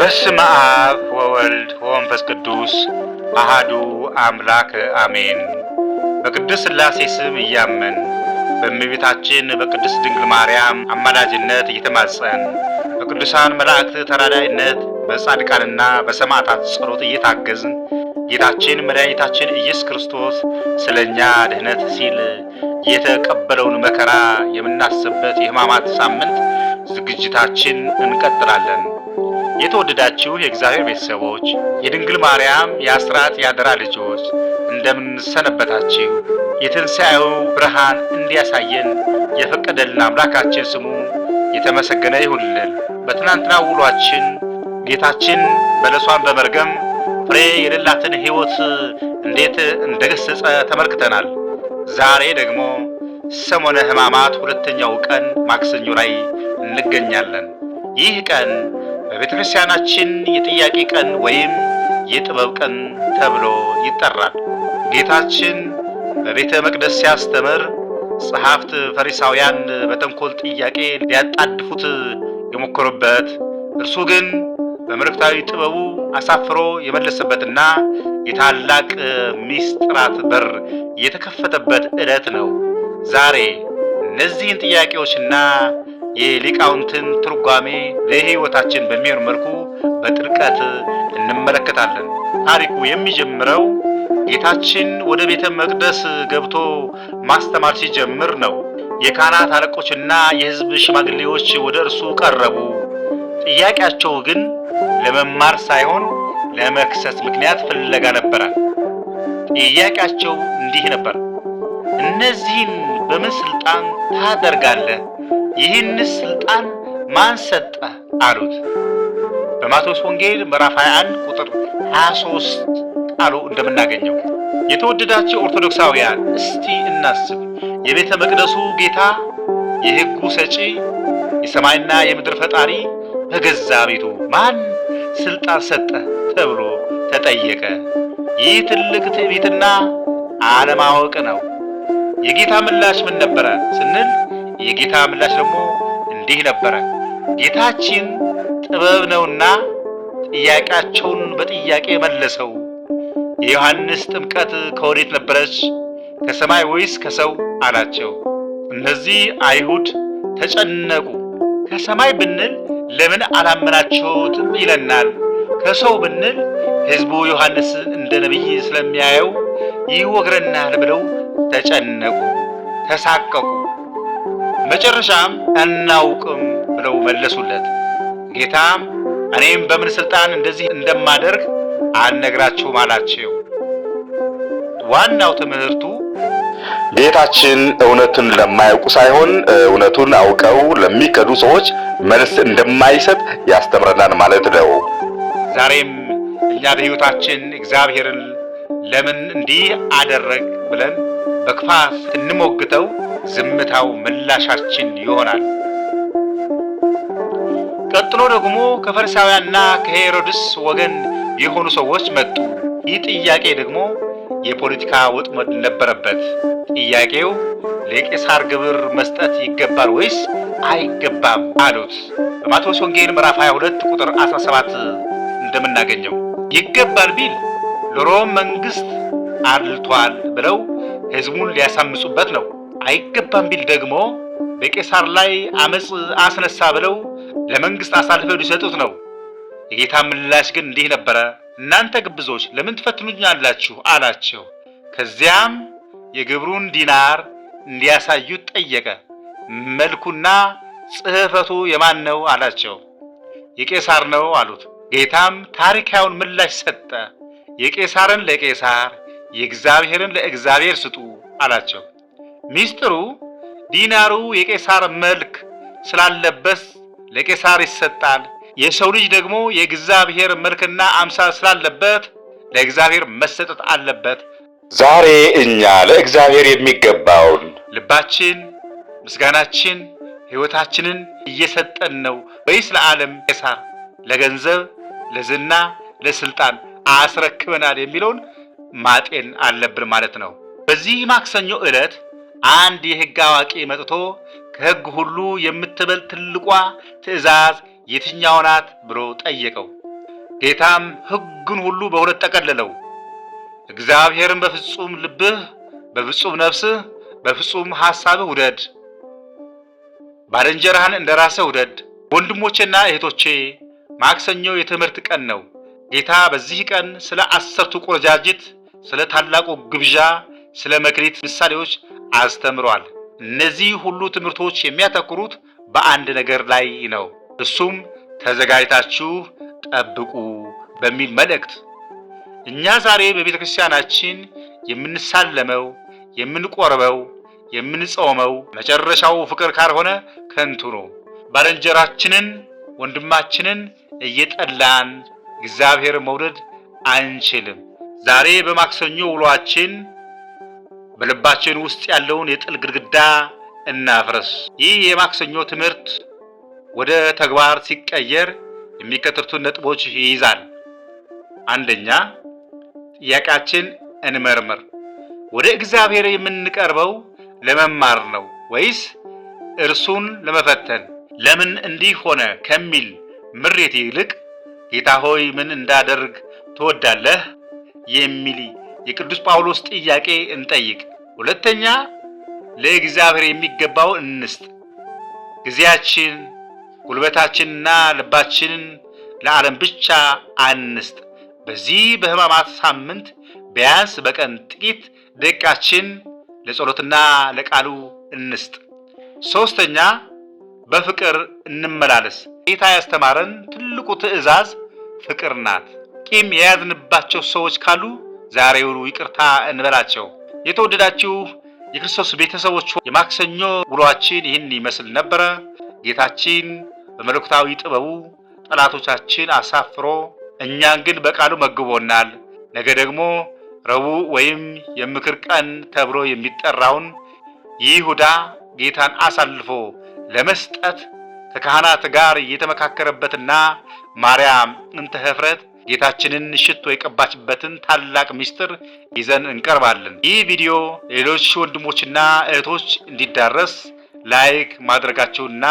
በስመ አብ ወወልድ ወመንፈስ ቅዱስ አሃዱ አምላክ አሜን። በቅድስት ሥላሴ ስም እያመን በእመቤታችን በቅድስት ድንግል ማርያም አማላጅነት እየተማጸን በቅዱሳን መላእክት ተራዳኢነት በጻድቃንና በሰማዕታት ጸሎት እየታገዝን ጌታችን መድኃኒታችን ኢየሱስ ክርስቶስ ስለኛ ድህነት ሲል የተቀበለውን መከራ የምናስብበት የሕማማት ሳምንት ዝግጅታችን እንቀጥላለን። የተወደዳችሁ የእግዚአብሔር ቤተሰቦች፣ የድንግል ማርያም የአስራት የአደራ ልጆች እንደምን ሰነበታችሁ? የትንሣኤው ብርሃን እንዲያሳየን የፈቀደልን አምላካችን ስሙ የተመሰገነ ይሁንልን። በትናንትና ውሏችን ጌታችን በለሷን በመርገም ፍሬ የሌላትን ሕይወት እንዴት እንደገሰጸ ተመልክተናል። ዛሬ ደግሞ ሰሞነ ሕማማት ሁለተኛው ቀን ማክሰኞ ላይ እንገኛለን። ይህ ቀን በቤተ ክርስቲያናችን የጥያቄ ቀን ወይም የጥበብ ቀን ተብሎ ይጠራል። ጌታችን በቤተ መቅደስ ሲያስተምር ጸሐፍት ፈሪሳውያን በተንኮል ጥያቄ ሊያጣድፉት የሞከሩበት፣ እርሱ ግን በመልእክታዊ ጥበቡ አሳፍሮ የመለሰበትና የታላቅ ምስጢራት በር የተከፈተበት ዕለት ነው። ዛሬ እነዚህን ጥያቄዎችና የሊቃውንትን ትርጓሜ ለሕይወታችን በሚሆን መልኩ በጥልቀት እንመለከታለን። ታሪኩ የሚጀምረው ጌታችን ወደ ቤተ መቅደስ ገብቶ ማስተማር ሲጀምር ነው። የካህናት አለቆችና የሕዝብ ሽማግሌዎች ወደ እርሱ ቀረቡ። ጥያቄያቸው ግን ለመማር ሳይሆን ለመክሰስ ምክንያት ፍለጋ ነበረ። ጥያቄያቸው እንዲህ ነበር: እነዚህን በምን ስልጣን ታደርጋለህ? ይህንስ ስልጣን ማን ሰጠ? አሉት። በማቴዎስ ወንጌል ምዕራፍ 21 ቁጥር 23 ቃሉ እንደምናገኘው። የተወደዳችሁ ኦርቶዶክሳውያን እስቲ እናስብ። የቤተ መቅደሱ ጌታ፣ የሕጉ ሰጪ፣ የሰማይና የምድር ፈጣሪ በገዛ ቤቱ ማን ስልጣን ሰጠ ተብሎ ተጠየቀ። ይህ ትልቅ ትዕቢትና አለማወቅ ነው። የጌታ ምላሽ ምን ነበረ ስንል የጌታ ምላሽ ደግሞ እንዲህ ነበረ: ጌታችን ጥበብ ነውና ጥያቄያቸውን በጥያቄ መለሰው። የዮሐንስ ጥምቀት ከወዴት ነበረች? ከሰማይ ወይስ ከሰው አላቸው። እነዚህ አይሁድ ተጨነቁ። ከሰማይ ብንል ለምን አላመናችሁትም ይለናል። ከሰው ብንል ሕዝቡ ዮሐንስን እንደ ነቢይ ስለሚያየው ይወግረናል ብለው ተጨነቁ፣ ተሳቀቁ። መጨረሻም አናውቅም ብለው መለሱለት። ጌታም እኔም በምን ስልጣን እንደዚህ እንደማደርግ አልነግራችሁም አላቸው። ዋናው ትምህርቱ ጌታችን እውነቱን ለማያውቁ ሳይሆን እውነቱን አውቀው ለሚከዱ ሰዎች መልስ እንደማይሰጥ ያስተምረናል ማለት ነው። ዛሬም እኛ በሕይወታችን እግዚአብሔርን ለምን እንዲህ አደረግ ብለን በክፋት እንሞግተው፣ ዝምታው ምላሻችን ይሆናል። ቀጥሎ ደግሞ ከፈሪሳውያንና ከሄሮድስ ወገን የሆኑ ሰዎች መጡ። ይህ ጥያቄ ደግሞ የፖለቲካ ወጥመድ ነበረበት። ጥያቄው ለቄሳር ግብር መስጠት ይገባል ወይስ አይገባም አሉት። በማቴዎስ ወንጌል ምዕራፍ 22 ቁጥር 17 እንደምናገኘው ይገባል ቢል ለሮም መንግስት አድልቷል ብለው ሕዝቡን ሊያሳምጹበት ነው። አይገባም ቢል ደግሞ በቄሳር ላይ አመጽ አስነሳ ብለው ለመንግስት አሳልፈው ሊሰጡት ነው። የጌታ ምላሽ ግን እንዲህ ነበረ: እናንተ ግብዞች ለምን ትፈትኑኛላችሁ አላቸው። ከዚያም የግብሩን ዲናር እንዲያሳዩት ጠየቀ። መልኩና ጽሕፈቱ የማን ነው አላቸው። የቄሳር ነው አሉት። ጌታም ታሪካዊውን ምላሽ ሰጠ። የቄሳርን ለቄሳር፣ የእግዚአብሔርን ለእግዚአብሔር ስጡ አላቸው። ሚስጥሩ ዲናሩ የቄሳር መልክ ስላለበት ለቄሳር ይሰጣል። የሰው ልጅ ደግሞ የእግዚአብሔር መልክና አምሳል ስላለበት ለእግዚአብሔር መሰጠት አለበት። ዛሬ እኛ ለእግዚአብሔር የሚገባውን ልባችን፣ ምስጋናችን፣ ሕይወታችንን እየሰጠን ነው ወይስ ለዓለም ቄሳር፣ ለገንዘብ፣ ለዝና፣ ለስልጣን አስረክበናል የሚለውን ማጤን አለብን ማለት ነው። በዚህ ማክሰኞ ዕለት አንድ የሕግ አዋቂ መጥቶ ከሕግ ሁሉ የምትበልጥ ትልቋ ትእዛዝ የትኛው ናት ብሎ ጠየቀው። ጌታም ሕጉን ሁሉ በሁለት ጠቀለለው። እግዚአብሔርን በፍጹም ልብህ፣ በፍጹም ነፍስህ፣ በፍጹም ሐሳብህ ውደድ፣ ባልንጀራህን እንደራስህ ውደድ። ወንድሞቼና እህቶቼ ማክሰኞ የትምህርት ቀን ነው። ጌታ በዚህ ቀን ስለ 10ቱ ቆነጃጅት፣ ስለ ታላቁ ግብዣ፣ ስለ መክሊት ምሳሌዎች አስተምሯል። እነዚህ ሁሉ ትምህርቶች የሚያተኩሩት በአንድ ነገር ላይ ነው። እሱም ተዘጋጅታችሁ ጠብቁ በሚል መልእክት። እኛ ዛሬ በቤተ ክርስቲያናችን የምንሳለመው፣ የምንቆርበው፣ የምንጾመው መጨረሻው ፍቅር ካልሆነ ከንቱ ነው። ባልንጀራችንን ወንድማችንን እየጠላን እግዚአብሔር መውደድ አንችልም። ዛሬ በማክሰኞ ውሏችን በልባችን ውስጥ ያለውን የጥል ግድግዳ እናፍርስ። ይህ የማክሰኞ ትምህርት ወደ ተግባር ሲቀየር የሚከተሉትን ነጥቦች ይይዛል። አንደኛ፣ ጥያቄያችን እንመርምር። ወደ እግዚአብሔር የምንቀርበው ለመማር ነው ወይስ እርሱን ለመፈተን? ለምን እንዲህ ሆነ ከሚል ምሬት ይልቅ ጌታ ሆይ ምን እንዳደርግ ትወዳለህ የሚል የቅዱስ ጳውሎስ ጥያቄ እንጠይቅ። ሁለተኛ፣ ለእግዚአብሔር የሚገባው እንስጥ። ጊዜያችን፣ ጉልበታችንና ልባችንን ለዓለም ብቻ አንስጥ። በዚህ በሕማማት ሳምንት ቢያንስ በቀን ጥቂት ደቂቃችን ለጸሎትና ለቃሉ እንስጥ። ሶስተኛ፣ በፍቅር እንመላለስ። ጌታ ያስተማረን ትልቁ ትእዛዝ ፍቅር ናት። ቂም የያዝንባቸው ሰዎች ካሉ ዛሬውኑ ይቅርታ እንበላቸው። የተወደዳችሁ የክርስቶስ ቤተሰቦች የማክሰኞ ውሏችን ይህን ይመስል ነበረ። ጌታችን በመለኮታዊ ጥበቡ ጠላቶቻችን አሳፍሮ እኛን ግን በቃሉ መግቦናል። ነገ ደግሞ ረቡዕ ወይም የምክር ቀን ተብሎ የሚጠራውን ይሁዳ ጌታን አሳልፎ ለመስጠት ከካህናት ጋር የተመካከረበትና ማርያም እንተ ኅፍረት ጌታችንን ሽቶ የቀባችበትን ታላቅ ምስጢር ይዘን እንቀርባለን። ይህ ቪዲዮ ሌሎች ወንድሞችና እህቶች እንዲዳረስ ላይክ ማድረጋችሁንና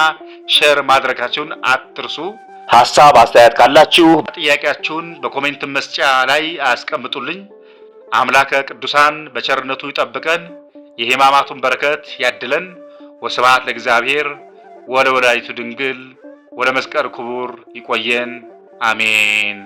ሼር ማድረጋችሁን አትርሱ። ሐሳብ አስተያየት ካላችሁ ጥያቄያችሁን በኮሜንት መስጫ ላይ አስቀምጡልኝ። አምላከ ቅዱሳን በቸርነቱ ይጠብቀን፣ የሕማማቱን በረከት ያድለን። ወስብሐት ለእግዚአብሔር ወለወላዲቱ ድንግል ወለመስቀሉ ክቡር። ይቆየን። አሜን።